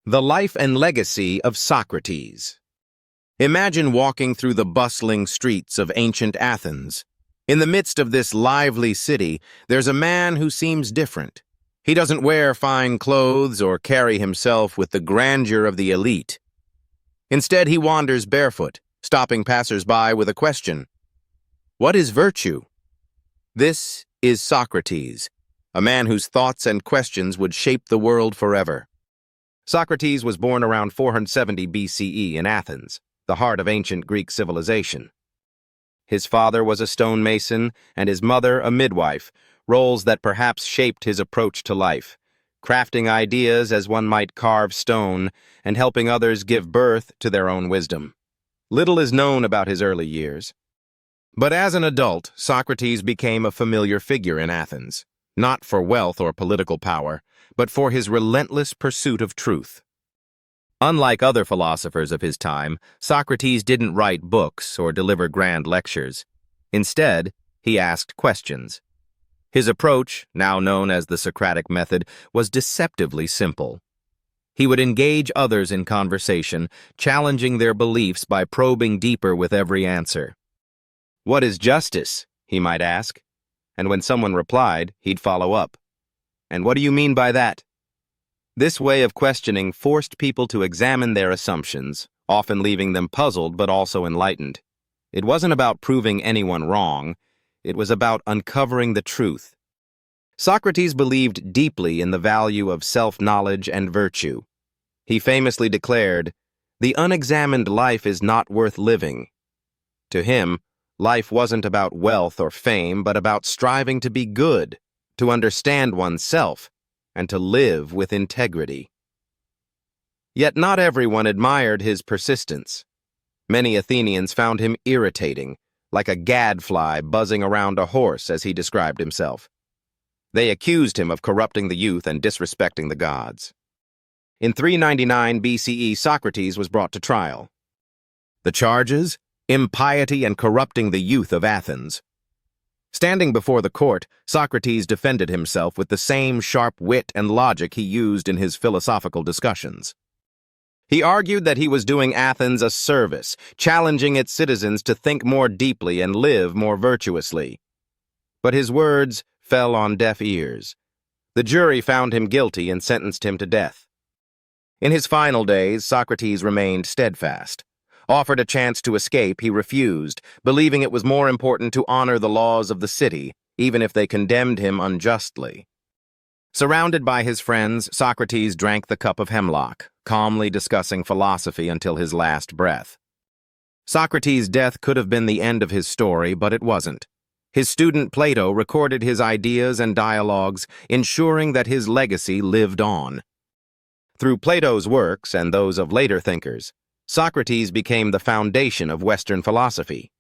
The life and legacy of Socrates. Imagine walking through the bustling streets of ancient Athens. In the midst of this lively city, there's a man who seems different. He doesn't wear fine clothes or carry himself with the grandeur of the elite. Instead, he wanders barefoot, stopping passers-by with a question. What is virtue? This is Socrates, a man whose thoughts and questions would shape the world forever. Socrates was born around 470 BCE in Athens, the heart of ancient Greek civilization. His father was a stonemason and his mother a midwife, roles that perhaps shaped his approach to life, crafting ideas as one might carve stone and helping others give birth to their own wisdom. Little is known about his early years. But as an adult, Socrates became a familiar figure in Athens, not for wealth or political power, but for his relentless pursuit of truth. Unlike other philosophers of his time, Socrates didn't write books or deliver grand lectures. Instead, he asked questions. His approach, now known as the Socratic Method, was deceptively simple. He would engage others in conversation, challenging their beliefs by probing deeper with every answer. "What is justice?" he might ask. And when someone replied, he'd follow up. "And what do you mean by that?" This way of questioning forced people to examine their assumptions, often leaving them puzzled but also enlightened. It wasn't about proving anyone wrong. It was about uncovering the truth. Socrates believed deeply in the value of self-knowledge and virtue. He famously declared, "The unexamined life is not worth living." To him, life wasn't about wealth or fame, but about striving to be good, to understand oneself, and to live with integrity. Yet not everyone admired his persistence. Many Athenians found him irritating, like a gadfly buzzing around a horse, as he described himself. They accused him of corrupting the youth and disrespecting the gods. In 399 BCE, Socrates was brought to trial. The charges? Impiety and corrupting the youth of Athens. Standing before the court, Socrates defended himself with the same sharp wit and logic he used in his philosophical discussions. He argued that he was doing Athens a service, challenging its citizens to think more deeply and live more virtuously. But his words fell on deaf ears. The jury found him guilty and sentenced him to death. In his final days, Socrates remained steadfast. Offered a chance to escape, he refused, believing it was more important to honor the laws of the city, even if they condemned him unjustly. Surrounded by his friends, Socrates drank the cup of hemlock, calmly discussing philosophy until his last breath. Socrates' death could have been the end of his story, but it wasn't. His student Plato recorded his ideas and dialogues, ensuring that his legacy lived on. Through Plato's works and those of later thinkers, Socrates became the foundation of Western philosophy.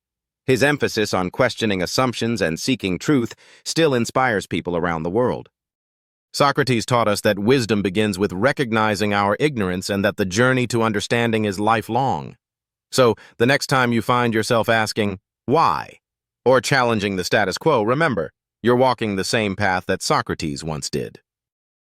His emphasis on questioning assumptions and seeking truth still inspires people around the world. Socrates taught us that wisdom begins with recognizing our ignorance and that the journey to understanding is lifelong. So, the next time you find yourself asking, "Why?" or challenging the status quo, remember, you're walking the same path that Socrates once did.